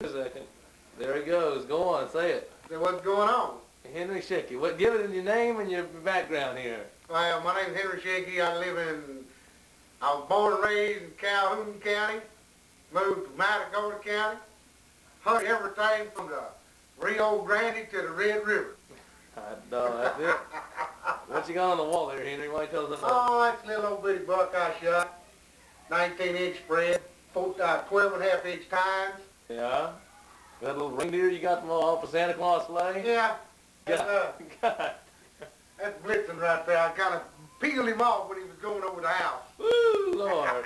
A second. There he goes. Go on, say it. So what's going on? Henry Schicke. What? Give it in your name and your background here. Well, my name's Henry Schicke. I was born and raised in Calhoun County. Moved to Matagorda County. Hunted everything from the Rio Grande to the Red River. That's it. What you got on the wall there, Henry? Why don't you tell us about Oh, that's a little old bitty buck I shot. 19-inch spread, 12.5-inch tines. Yeah? That little reindeer you got from off of Santa Claus sleigh? Yeah. God. That's Blitzen right there. I kind of peeled him off when he was going over the house. Woo, Lord.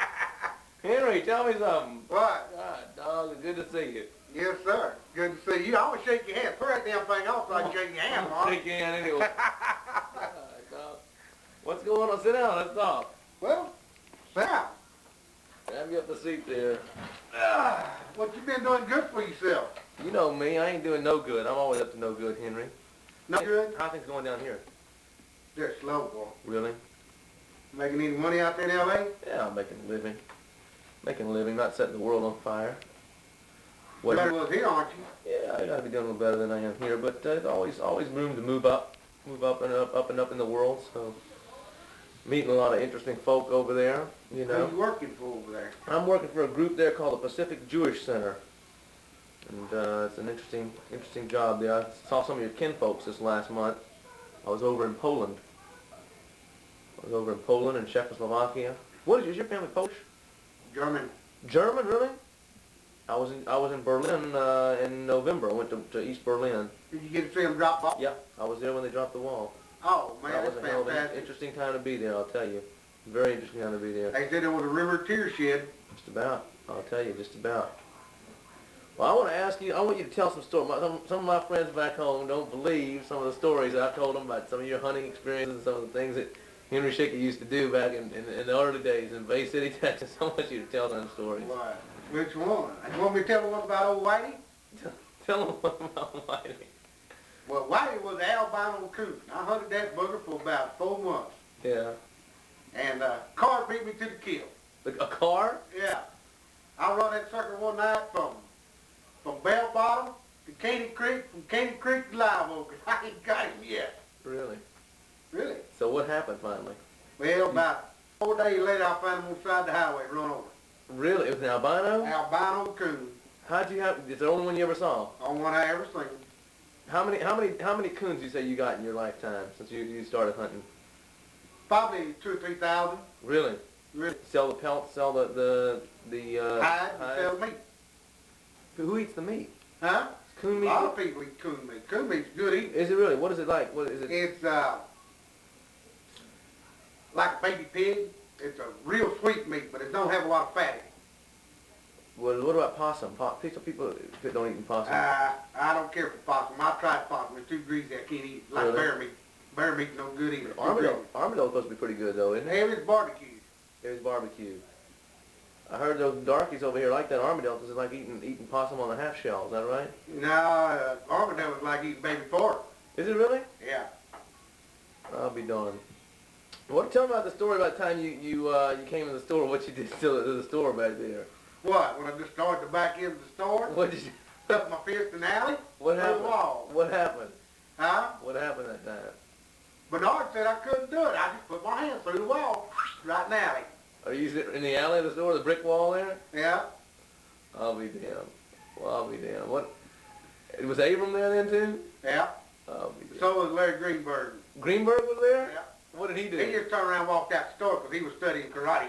Henry, tell me something. What? God, dog, it's good to see you. Yes, sir. Good to see you. I want to shake your hand. Put that damn thing off so I can shake your hand, Mark. Shake your hand anyway. God, dog. What's going on? Sit down. Let's talk. Well, Sam. Have you up the seat there. What you been doing good for yourself? You know me. I ain't doing no good. I'm always up to no good, Henry. No good? How things going down here? They're slow, boy. Really? Making any money out there in L.A.? Yeah, I'm making a living. Making a living, not setting the world on fire. What better was here, aren't you? Yeah, I gotta be doing a little better than I am here, but there's always room to move up and up in the world. So, meeting a lot of interesting folk over there. You know. Who you working for over there? I'm working for a group there called the Pacific Jewish Center, and it's an interesting job there. I saw some of your kinfolks this last month. I was over in Poland. I was over in Poland and Czechoslovakia. Is your family Polish? German. German, really? I was in Berlin in November. I went to East Berlin. Did you get to see them drop off? Yeah, I was there when they dropped the wall. Oh, man, That was that's a hell of an fantastic. interesting time to be there, I'll tell you. Very interesting time to be there. They said there was a river tear shed. Just about. I'll tell you, just about. Well, I want to ask you, I want you to tell some stories. Some of my friends back home don't believe some of the stories I told them about some of your hunting experiences and some of the things that Henry Schicke used to do back in the early days in Bay City, Texas. I want you to tell them stories. What? Which one? You want me to tell them one about old Whitey? Tell them about Whitey. Well, Whitey was an albino coon. I hunted that bugger for about 4 months. Yeah. And a car beat me to the kill. A car? Yeah. I run that sucker one night from Bell Bottom to Caney Creek, from Caney Creek to Live Oak. I ain't got him yet. Really? Really? So what happened finally? Well, about 4 days later, I found him on the side of the highway, run over. Really? It was an albino? Albino coon. How'd you have? It's the only one you ever saw. Only one I ever seen. How many coons you say you got in your lifetime since you started hunting? Probably 2,000 or 3,000. Really? Really? Sell the pelts, sell the Hide and sell meat. Who eats the meat? Huh? Coon meat? A lot of people eat coon meat. Coon meat's good eating. Is it really? What is it like? What is it? It's like a baby pig. It's a real sweet meat, but it don't have a lot of fat in it. What about possum? People that don't eat possum. I don't care for possum. I've tried possum. It's too greasy. I can't eat it. Like Really? bear meat. Bear meat's no good either. Armadillo's supposed to be pretty good though, isn't it? Hey, it's barbecue. It's barbecue. I heard those darkies over here like that armadillo because it's like eating possum on the half shell. Is that right? No, armadillo's like eating baby pork. Is it really? Yeah. I'll be darned. Tell me about the story about the time you came in the store. What you did to the store back there? What? When I just started to back into the store? What did you? Stuck my fist in the alley? What happened? Through the wall. What happened? Huh? What happened that time? Bernard said I couldn't do it. I just put my hand through the wall, right in the alley. Are you sitting in the alley of the store, the brick wall there? Yeah. I'll be damned. Well, I'll be damned. What? Was Abram there then too? Yeah. I'll be damned. So was Larry Greenberg. Greenberg was there? Yeah. What did he do? He just turned around and walked out the store because he was studying karate.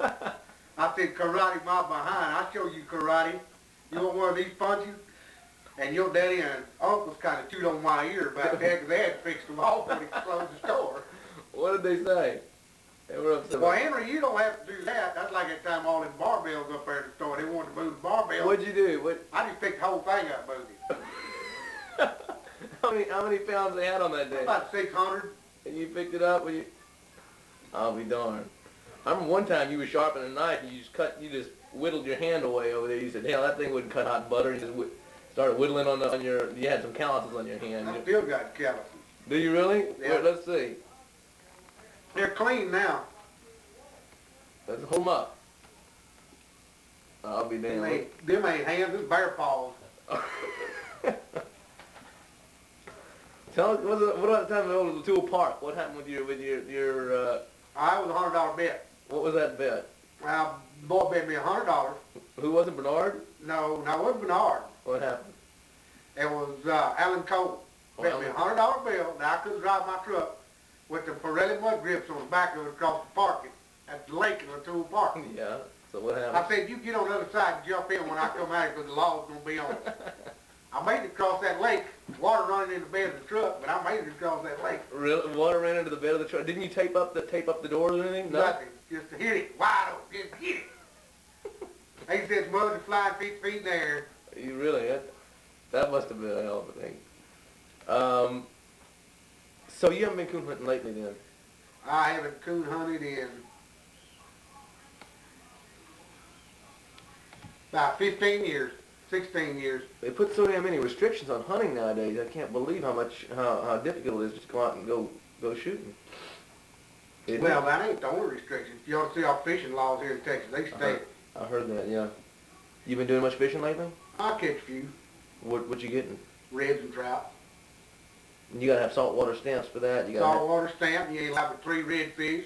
I said, karate my behind. I'll show you karate. You want one of these punches? And your daddy and uncles kind of chewed on my ear about that because they had fixed them off when he closed the store. What did they say? They were upset. Well, Henry, you don't have to do that. That's like that time all them barbells up there at the store. They wanted to move the barbells. What'd you do? I just picked the whole thing up, moved it. How many pounds they had on that day? About 600. And you picked it up? I'll be darned. I remember one time you were sharpening a knife and you just whittled your hand away over there. You said, hell, that thing wouldn't cut hot butter. You just started whittling you had some calluses on your hand. I still got calluses. Do you really? Yeah. Wait, let's see. They're clean now. Let's hold them up. I'll be damned. Them ain't hands, them bear paws. Tell us, what about the time we went to LeTulle Park? What happened with your I was $100 bet. what was that bet? Well, the boy bet me $100. Who was it, Bernard? No, it wasn't Bernard. What happened? It was Alan Cole. Oh, Bet me a $100 bill that I couldn't drive my truck with the Prairie mud grips on the back of it across the park at the lake in LeTulle Park. Yeah, so what happened? I said, you get on the other side and jump in when I come out because the law's going to be on it. I made it across that lake, water running in the bed of the truck, but I made it across that lake. Really? Water ran into the bed of the truck. Didn't you tape up the doors or anything? No? Nothing. Just to hit it wide open. Just hit it. They said mud is flying 50 feet in the air. You really? That must have been a hell of a thing. So you haven't been coon hunting lately then? I haven't coon hunted in about 15 years, 16 years. They put so damn many restrictions on hunting nowadays. I can't believe how difficult it is just to go out and go shooting. Well, that ain't the only restriction. You ought to see our fishing laws here in Texas. They stay. I heard that, yeah. You been doing much fishing lately? I catch a few. What you getting? Reds and trout. You gotta have saltwater stamps for that. You gotta Saltwater stamp, you ain't allowed but 3 redfish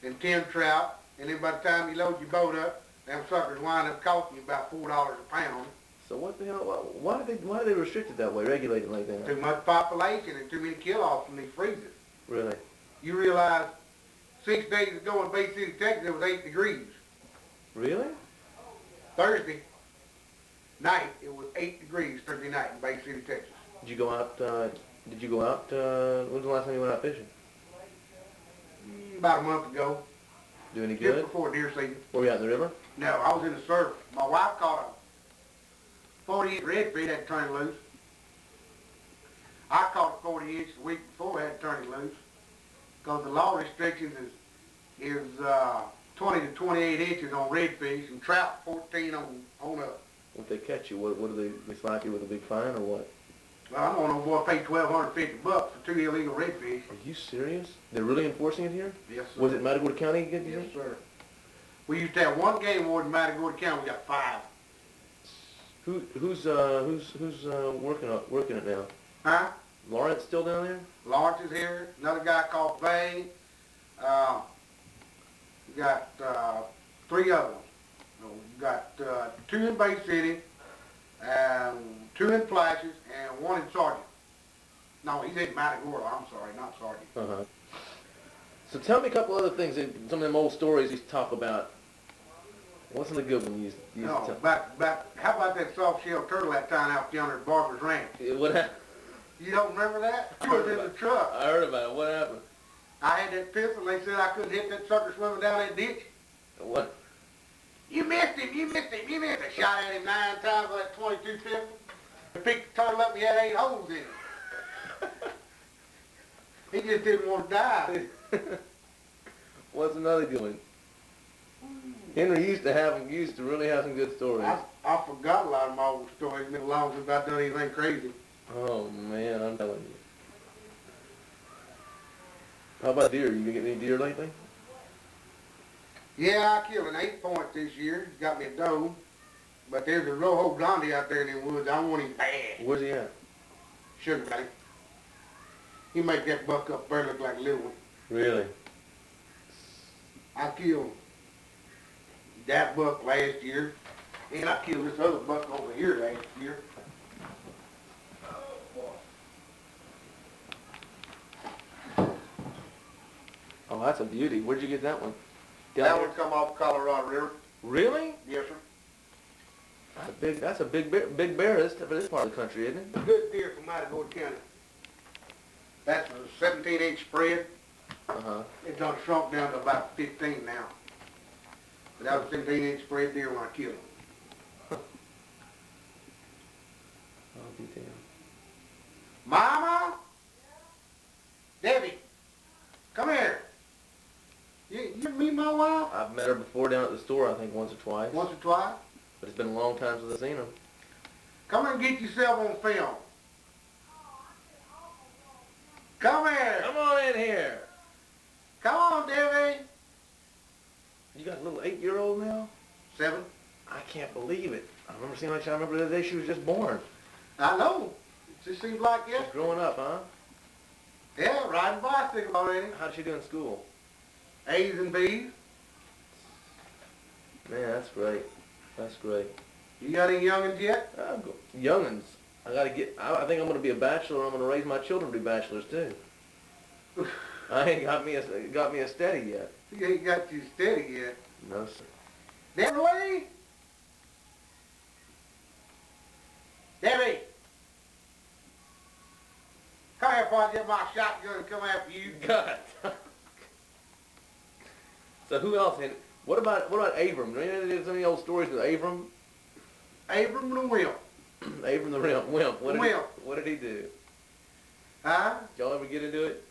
and 10 trout. And then by the time you load your boat up, them suckers wind up costing you about $4 a pound. So what the hell? Why do they restrict it that way, regulate it like that? Too much population and too many kill-offs from these freezers. Really? You realize 6 days ago in Bay City, Texas, it was 8 degrees. Really? Thursday night, it was 8 degrees Thursday night in Bay City, Texas. Did you go out? When's the last time you went out fishing? About a month ago. Do any Just good? before deer season. Were you out in the river? No, I was in the surf. My wife caught a 40-inch redfish, had to turn it loose. I caught a 40-inch the week before, had to turn it loose. Because the law restrictions is 20 to 28 inches on redfish and trout 14 on up. If they catch you, what do they slap you with a big fine or what? Well, I'm on a boy paid $1,250 for 2 illegal redfish. Are you serious? They're really enforcing it here? Yes, sir. Was it Matagorda County again? Yes, sir. We used to have 1 game warden in Matagorda County. We got 5. Who's working it now? Huh? Lawrence still down there? Lawrence is here. Another guy called Bay. We got 3 others. We got 2 in Bay City, and 2 in Flashes, and 1 in Sargent. No, he's in Matagorda. I'm sorry, not Sargent. Uh-huh. So tell me a couple other things, some of them old stories you used to talk about. What's the good one you used to No, tell? how about that soft-shell turtle that time out yonder at Barber's Ranch? What happened? You don't remember that? You was in the truck. I heard about it. What happened? I had that pistol, and they said I couldn't hit that sucker swimming down that ditch. What? You missed him, you missed him, you missed him. I shot at him 9 times with that 22 pistol. I picked the turtle up and he had 8 holes in it. He just didn't want to die. What's another good one? Henry used to really have some good stories. I forgot a lot of my old stories. It's been long since I've done anything crazy. Oh man, I'm telling you. How about deer? You get any deer lately? Yeah, I killed an 8-point this year. Got me a doe. But there's a Rojo Blondie out there in the woods. I want him bad. Where's he at? Sugar Valley. He make that buck up there look like a little one. Really? I killed that buck last year. And I killed this other buck over here last year. Oh, that's a beauty. Where'd you get that one? That one come off Colorado River. Really? Yes, sir. That's a big bear for this part of the country, isn't it? A good deer from Matagorda County. That's a 17-inch spread. Uh-huh. It done shrunk down to about 15 now. But that was a 17-inch spread deer when I killed him. I'll be damned. Mama? Debbie, come here. You meet my wife? I've met her before down at the store, I think once or twice. Once or twice? But it's been a long time since I've seen her. Come here and get yourself on film. Come here. Come on in here. Come on, Debbie. You got a little 8-year-old now? 7. I can't believe it. I remember the day she was just born. I know. It just seems like She's yesterday. growing up, huh? Yeah, riding bicycle already. How'd she do in school? A's and B's. Man, that's great. That's great. You got any youngins yet? Youngins. I think I'm gonna be a bachelor. I'm gonna raise my children to be bachelors too. I ain't got me a steady yet. You ain't got you steady yet. No, sir. Debbie! Debbie! Come here before I get my shotgun and come after you. God. So who else? What about Abram? Do you know any old stories with Abram? Abram the Wimp. Abram the Wimp. Wimp. What did he do? Huh? Did y'all ever get into it?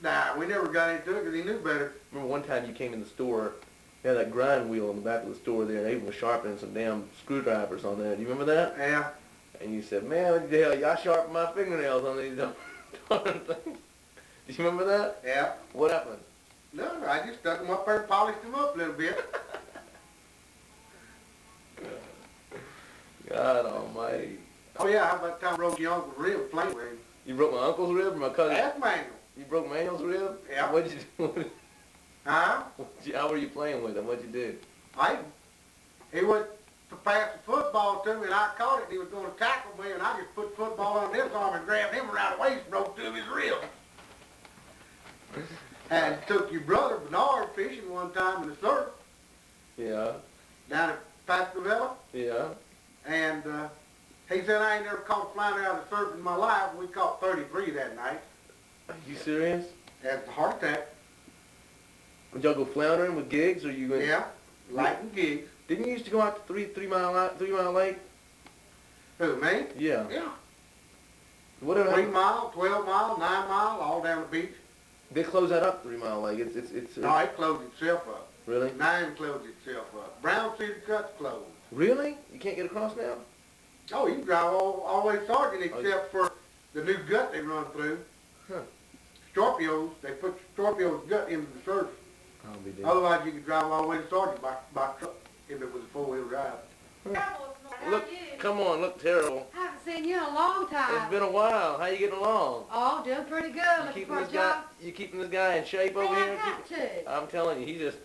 Nah, we never got into it because he knew better. Remember one time you came in the store, they had that grind wheel in the back of the store there, and Abram was sharpening some damn screwdrivers on there. Do you remember that? Yeah. And you said, man, what the hell, y'all sharpen my fingernails on these darn things. Do you remember that? Yeah. What happened? No, I just stuck them up there and polished them up a little bit. God almighty. Oh yeah, how about the time I broke your uncle's rib playing with him? You broke my uncle's rib or my cousin? That's Manuel. You broke Manuel's rib? Yeah. What'd you do? Huh? How were you playing with him? What'd you do? He went to pass the football to me and I caught it and he was going to tackle me and I just put the football on his arm and grabbed him around the waist and broke two of his ribs. And took your brother Bernard fishing one time in the surf Yeah. down at Pascagoula. Yeah. And he said, I ain't never caught a flounder out of the surf in my life. We caught 33 that night. Are you serious? That's a heart attack. Would y'all go floundering with gigs or you went? Yeah, lighting gigs. Didn't you used to go out to 3 mile lake? Who, me? Yeah. Yeah. Whatever. 3 mile, 12 mile, 9 mile, all down the beach. They close that up 3 Mile Lake. It's No, it closed itself up. Really? 9 closed itself up. Brown Cedar Cut's closed. Really? You can't get across now? Oh, you can drive all the way to Sargent except for the new gut they run through. Huh. Scorpios, they put Scorpio's gut into the surf. I'll be dead. Otherwise, you could drive all the way to Sargent by truck if it was a 4-wheel drive. Look, come on, look terrible. I haven't seen you in a long time. It's been a while. How you getting along? Oh, doing pretty good. You Looking keeping for a this guy? job. You keeping this guy in shape over Yeah, here? I got to. I'm telling you, he just.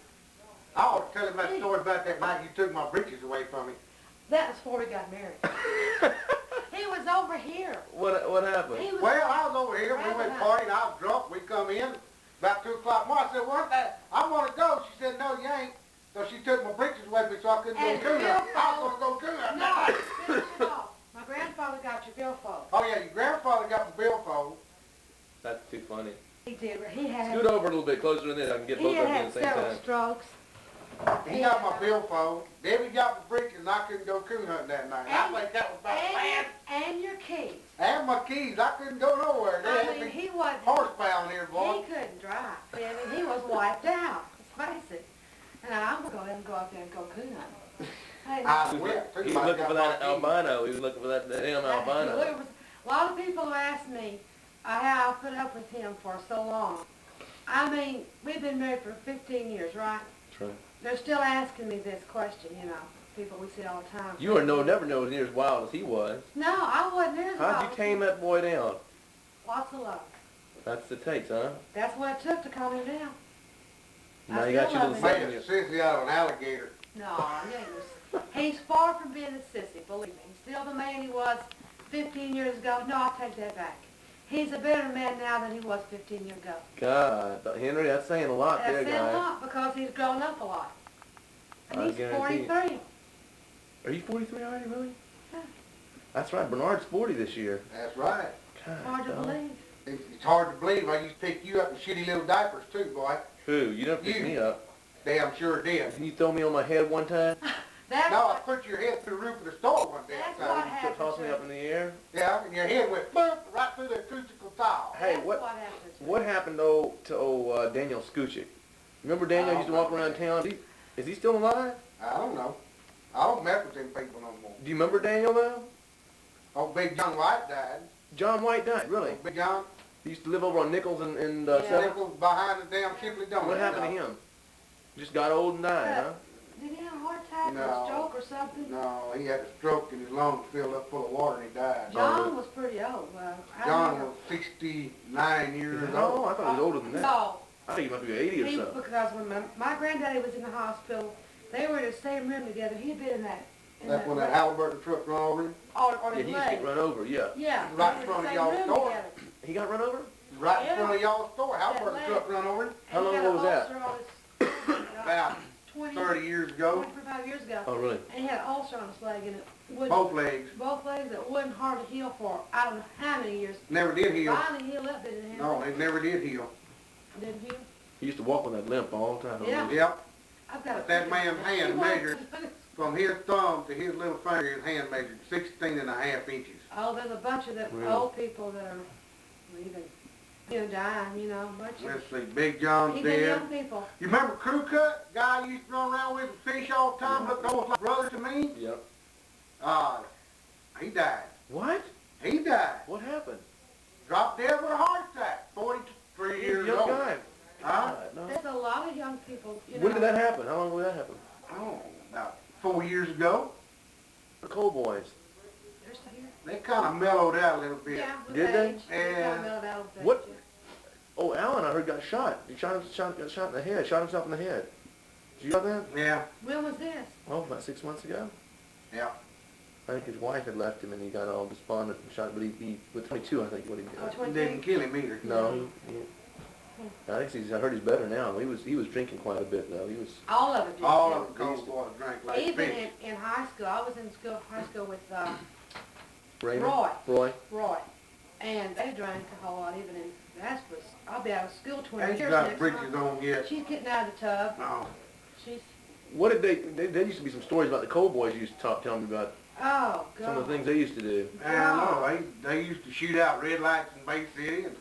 I ought to tell him that story about that night you took my britches away from me. That was before we got married. He was over here. What happened? He was, Well, I was over here. We went partying. I was drunk. We come in about 2 o'clock more. I said, "What? I want to go." She said, "No, you ain't." So she took my britches away from me so I couldn't And go coon your hunting. I was going to go coon hunting that night. no, finish it off. My grandfather got your billfold. Oh, yeah, your grandfather got my billfold. That's too funny. He did. He had. Scoot over a little bit closer than this. I can get He both of you had at the same several time. strokes. He got my billfold. Debbie got my britches and I couldn't go coon hunting that night. I think that was about bad. And your keys. And my keys. I couldn't go nowhere. They I had mean, me he wasn't. horsepower in here, boy. He couldn't drive. See, I mean, he was wiped out. Let's face it. And I'm gonna go ahead and go out there and go coon hunting. Hey, I went. He was looking for that albino. He was looking for that damn albino. A lot of people have asked me how I put up with him for so long. I mean, we've been married for 15 years, right? That's right. They're still asking me this question, you know. People we see all the time. You were never know as near as wild as he was. No, I wasn't near as How'd wild. you tame that boy down? Lots of love. That's the takes, huh? That's what it took to calm him down. Now I you got still your love little him. Made second. a sissy out of an alligator. No, he's far from being a sissy, believe me. He's still the man he was 15 years ago. No, I'll take that back. He's a better man now than he was 15 years ago. God, Henry, that's saying a lot there, That's saying a guy. lot because he's grown up a lot. And I he's guarantee 43. Are you 43 already, really? Yeah. That's right. Bernard's 40 this year. That's right. God, Hard to dog. believe. It's hard to believe. I used to pick you up in shitty little diapers too, boy. Who? You done picked You. me up. Damn sure did. Didn't you throw me on my head one time? That's No, I what, put your head through the roof of the store one day. That's son. what happened. Toss me up in the air? Yeah, and your head went boom right through the acoustical tile. Hey, that's what happened. what happened to Daniel Skuchik? Remember Daniel used to walk around town? Is he still alive? I don't know. I don't mess with them people no more. Do you remember Daniel though? Oh, Big John White died. John White died, really? Big John. He used to live over on Nichols and Yeah. Seventh. Nichols behind the damn Shipley donut. What happened to him? Just got old and died, huh? Did he have a heart attack? happen? A No. stroke or something? No, he had a stroke and his lungs filled up full of water and he died. John was pretty old. I John remember- was 69 years Oh, old. I thought he was older than that. No, I think he must be 80 or he, something. because when my granddaddy was in the hospital, they were in the same room together. He'd been in that. That's when that Halliburton truck run over him. On Yeah, his he used to leg. get run over, yeah. Yeah. Right they in were front of the y'all's same room store. together. He got run over? Right in Yeah. front of y'all's store. Halliburton leg. truck run over him. How And he long had ago was an that? ulcer on his, About 20, 30 years ago. 25 years ago. Oh, really? And he had an ulcer on his leg, and it wouldn't, Both legs. both legs, it wouldn't hardly heal for I don't know how many years. Never did heal. Finally healed up, didn't it? No, Henry? it never did heal. Didn't heal? He used to walk on that limp all the time. Yeah. Yep. I've got But that man's hand He was- measured from his thumb to his little finger, his hand measured 16.5 inches. Oh, there's a bunch of the Really? old people that are even dying, you know, bunch of, Let's see, Big John's even dead. young people. You remember Crew Cut? Guy you used to run around with and fish all the time, looked almost like brother to me? Yep. He died. What? He died. What happened? Dropped dead with a heart attack. 43 years Young old. guy. Huh? God, no. There's a lot of young people, you know. When did that happen? How long ago did that happen? Oh, about 4 years ago. The Coal Boys. They're still here. They kind of mellowed out a little bit. Yeah, with Did they? age. They Yeah. got mellowed out with age, What? yeah. Oh, Alan, I heard got shot. He got shot in the head. Shot himself in the head. Did you know that? Yeah, When was this? Oh, about 6 months ago. yeah. I think his wife had left him and he got all despondent and shot. But he with 22, I think, what he Oh, did. 23? Didn't kill him either. No, I think I heard he's better now. He was drinking quite a bit though. He was. All of it did. All yeah. of the cold water drank like Even fish. in high school, I was in high school with Raymond? Roy. Roy. And they drank a whole lot, even in, that was, I'll be out of school 20 Ain't years got next britches month. on yet. She's getting out of the tub. No. She's, What did there used to be some stories about the Coal Boys you used to tell me about oh, God. some of the things they used to do. I know. They used to shoot out red lights in Bay City and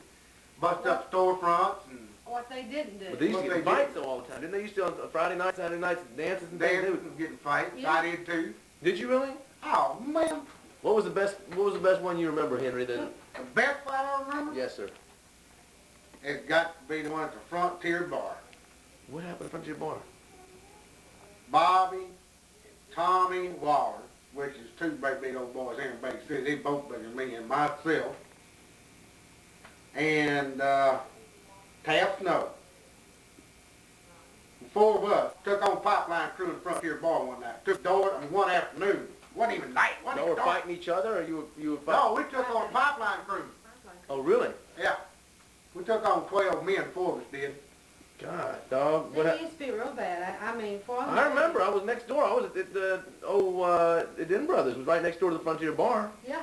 bust up storefronts and What they didn't do. But they used to What get in they fights though all the time. Didn't they used to on Friday nights, Saturday nights, dances and things? They dancing would- and getting fights. Yeah. I did too. Did you really? Oh, man. What was the best one you remember, Henry? That The best fight I remember? yes, sir. It's got to be the one at the Frontier Bar. What happened in front of your bar? Bobby, Tommy Waller, which is two big old boys here in Bay City. They both bigger than me and myself. And Taft Snow. The four of us took on pipeline crew in the Frontier Bar one night. Took door one afternoon. Wasn't even night. Wasn't Y'all even were dark. fighting each other, or you were fighting? No, we took on a pipeline crew. Oh, really? Yeah. We took on 12 men, four of us did. God, dog. What? It used to be real bad. I mean, for all I remember. I was next door. I was at the at Den Brothers. It was right next door to the Frontier Bar. Yeah.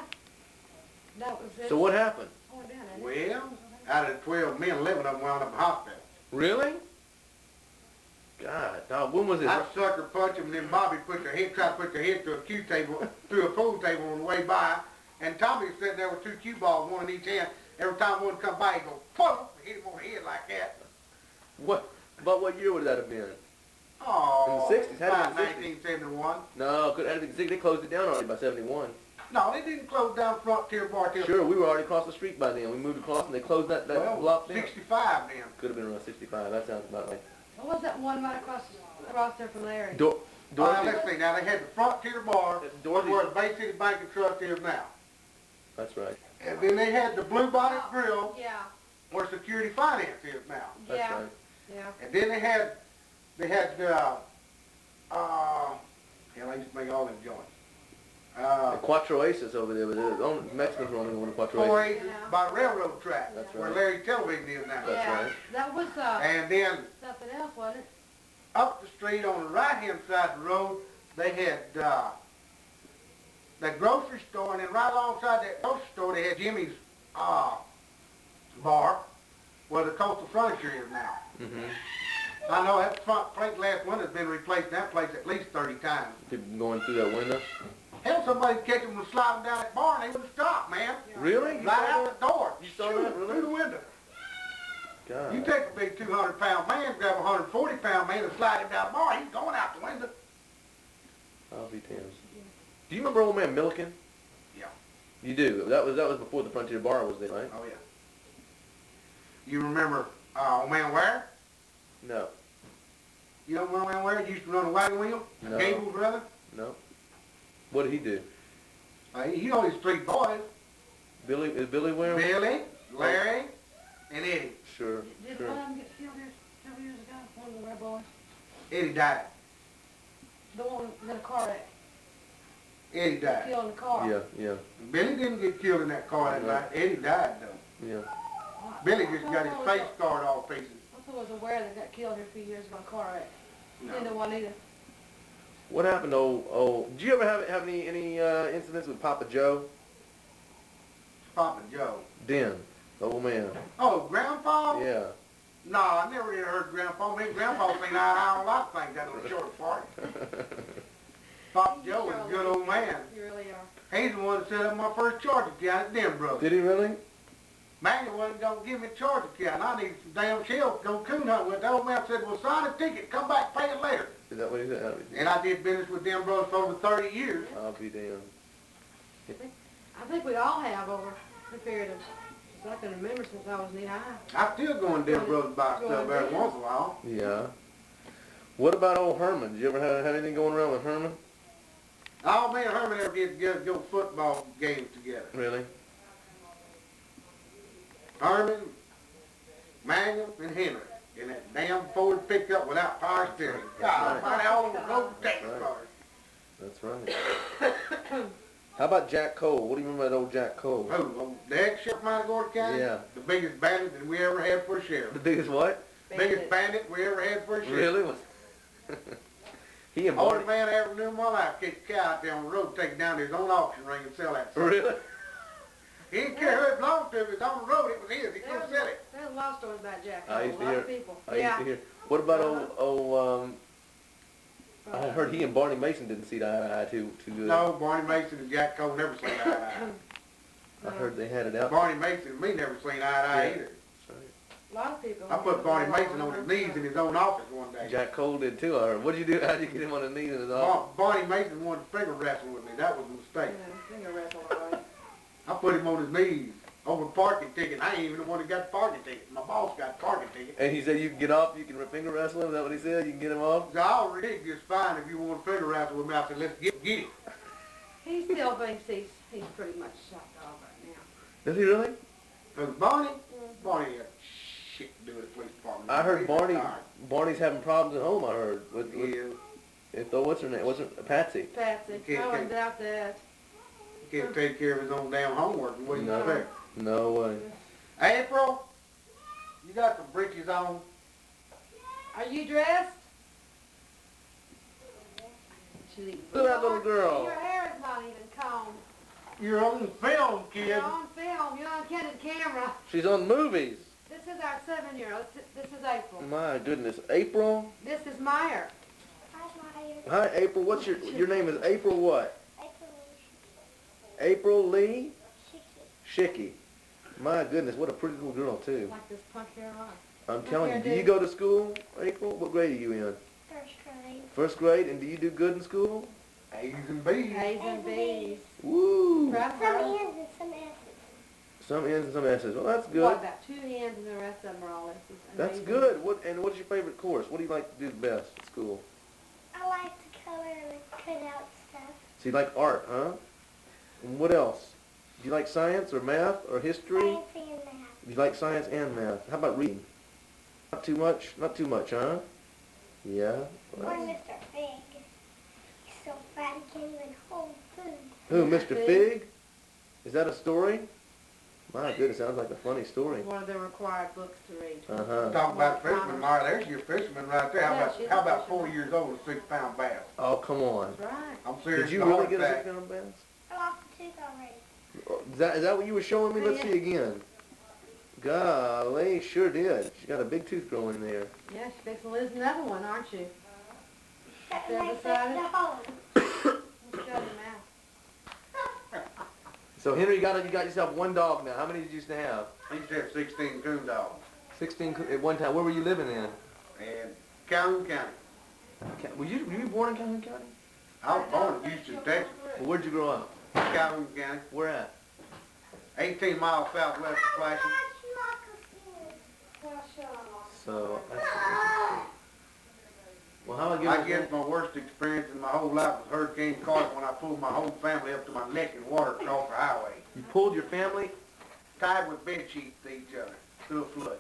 That was it. So what happened? Oh, down, isn't it? Well, out of the 12 men, 11 of them wound up in the hospital. Really? God, dog. When was this? I sucker punch them, and then Bobby tried to put their head through a cue table, through a pool table on the way by, and Tommy was sitting there with two cue balls, one in each hand. Every time one come by, he'd go, poof, hit him on the head like that. What? About what year would that have been? Oh, In the 60s, had to about be the 60s. 1971. No, could have been. They closed it down already by '71. No, they didn't close down Frontier Bar till Sure, we were already across the street by then. We moved across and they closed that block down. 65 then. Could have been around 65. That sounds about right. What was that one right across there from Larry? Well, let's see. Now, they had the Frontier Bar, Dorothy. where the Bay City Bank and Trust is now. That's right. And then they had the Blue Bonnet Grill, Yeah. where Security Finance is now. That's Yeah. right. Yeah. And then they had hell, I used to make all them joints. The Quattro Aces over there, but the Mexicans were only one of Quattro Four Aces. acres by the railroad track, That's where right. Larry Television is now. That's Yeah. right. That was And then something else, wasn't it? up the street on the right-hand side of the road, they had that grocery store, and then right alongside that grocery store, they had Jimmy's bar, where the Coastal Furniture is now. Mm-hmm. I know that front plate glass window's been replaced in that place at least 30 times. People going through that window. Hell, somebody catch them and slide them down that bar, and they wouldn't stop, man. Really? You Right saw out that? the door. You saw Shoot, that, really? Through the window. God. You take a big 200-pound man, grab a 140-pound man, and slide him down the bar, he's going out the window. I'll be damned. Do you remember old man Milliken? Yeah. You do. That was before the Frontier Bar was there, right? Oh, yeah. You remember old man Ware? No. You don't know where he used to run a wagon wheel? No. Gable brother? No. What did he do? He only his three boys. Is Billy Wareham? Billy, Larry, and Eddie. Sure. Did Sure. one of them get killed here several years ago? One of the red boys? Eddie died. The one in a car wreck. Eddie died. Killed in the car. Yeah, yeah, Billy didn't get killed in that car that No. night. Eddie died though. yeah. Billy just got his face scarred all pieces. I was aware that got killed here a few years ago in a car wreck. No. Didn't know one either. What happened to did you ever have any incidents with Papa Joe? Papa Joe. Den, the old man. Oh, Grandpa? Yeah. No, I never even heard Grandpa. Me and Grandpa seen eye to eye on a lot of things down on the short part. Papa Joe was a good old man. You really are. He's the one that set up my first charger down at Den Brothers. Did he really? Manuel wasn't going to give me a charger account. I needed some damn shells to go coon hunting with. The old man said, well, sign a ticket, come back, pay it later. Is that what he said? And I did business with Den Brothers for over 30 years. I'll be damned. I think we all have over the period of, so I can remember since I was knee high. I still go in Den Brothers buy stuff every once in a while. Yeah. What about old Herman? Did you ever have anything going around with Herman? All me and Herman ever get together to go football games together. Really? Herman, Manuel, and Henry. In that damn Ford pickup without power steering. God, right. find all over the road tank Right. cars. That's right. How about Jack Cole? What do you remember about old Jack Cole? Who? The ex-sheriff of Matagorda County? Yeah. The biggest bandit that we ever had for a sheriff. The biggest what? Biggest bandit we ever had for a sheriff. Really? He and Only Barney. man I ever knew in my life kicked a cow out there on the road, take it down to his own auction ring and sell that stuff. Really? He didn't care who it belonged to. If it was on the road, it was his. He There couldn't was sell it. a lot of stories about Jack. I used a to lot hear. of people. I used to hear. What about I heard he and Barney Mason didn't see eye to eye too good. No, Barney Mason and Jack Cole never seen eye to eye. I heard they had it out. Barney Mason and me never seen eye to eye Yeah. either. A lot of people. I put Barney Mason on his knees in his own office one day. Jack Cole did too. I heard. What did you do? How did you get him on his knees in his office? Barney Mason wanted to finger wrestle with me. That was a mistake. Finger wrestle, all right. I put him on his knees over a parking ticket. I ain't even the one that got the parking ticket. My boss got the parking ticket. And he said you can get off. You can finger wrestle him. Is that what he said? You can get him off. So I'll rig just fine if you want to finger wrestle with me. I said, let's get it. He still thinks he's pretty much shot dog right now. Does he really? Because Barney had shit to do with the police department. I heard He's Barney. retired. Barney's having problems at home. I heard with Yeah, what's her name? What's her Patsy? Patsy, Okay, I wouldn't okay. doubt that. he can't take care of his own damn homework. What do you No. expect? No way. April, you got some breeches on? Are you dressed? Look at that little girl. Your hair is not even combed. You're on film, kid. You're on film. You're on candid camera. She's on movies. This is our 7-year-old. This is April. My goodness, April. This is Meyer. Hi, April. What's your name? Is April what? April Lee Schicke. My goodness, what a pretty little girl too. Like this punk hair on. I'm telling you. Do you go to school, April? What grade are you in? First grade. First grade. And do you do good in school? A's and B's. A's and B's. Woo. Proud of Some her. N's and some S's. Some N's and some S's. Well, that's good. What, about 2 N's and the rest of them are all S's. That's Amazing. good. What's your favorite course? What do you like to do the best at school? I like to color and cut out stuff. So you like art, huh? And what else? Do you like science or math or history? Science and math. You like science and math. How about reading? Not too much? Not too much, huh? Yeah. Or Mr. Fig. He's so fat he can't even hold food. Who, Mr. Fig? Fig? Is that a story? My goodness, sounds like a funny story. One of the required books to read. Uh-huh. Talk about fisherman, Mara. There's your fisherman right there. Yeah, she's a How about fisherman. 4 years old, a 6-pound bass? Oh, come on. That's right. I'm serious. Did you the really heart get a attack. 6-pound bass? I lost a tooth already. Is that what you were showing me? Let's Yeah. see again. Golly, sure did. She got a big tooth growing there. Yeah, she's fixing to lose another one, aren't you? That There makes beside it it? the home. Shut your mouth. So Henry, you got yourself one dog now. How many did you used to have? He used to have 16 coon dogs. 16 at one time. Where were you living in? And Calhoun County. Were you born in Calhoun County? I was born in Houston, Texas. Well, where'd you grow up? Calhoun County. Where at? 18 miles southwest of Flushing. So, Well, how I guess my worst experience in my whole life was Hurricane Carla when I pulled my whole family up to my neck in water across the highway. You pulled your family? Tied with bed sheets to each other through a flood.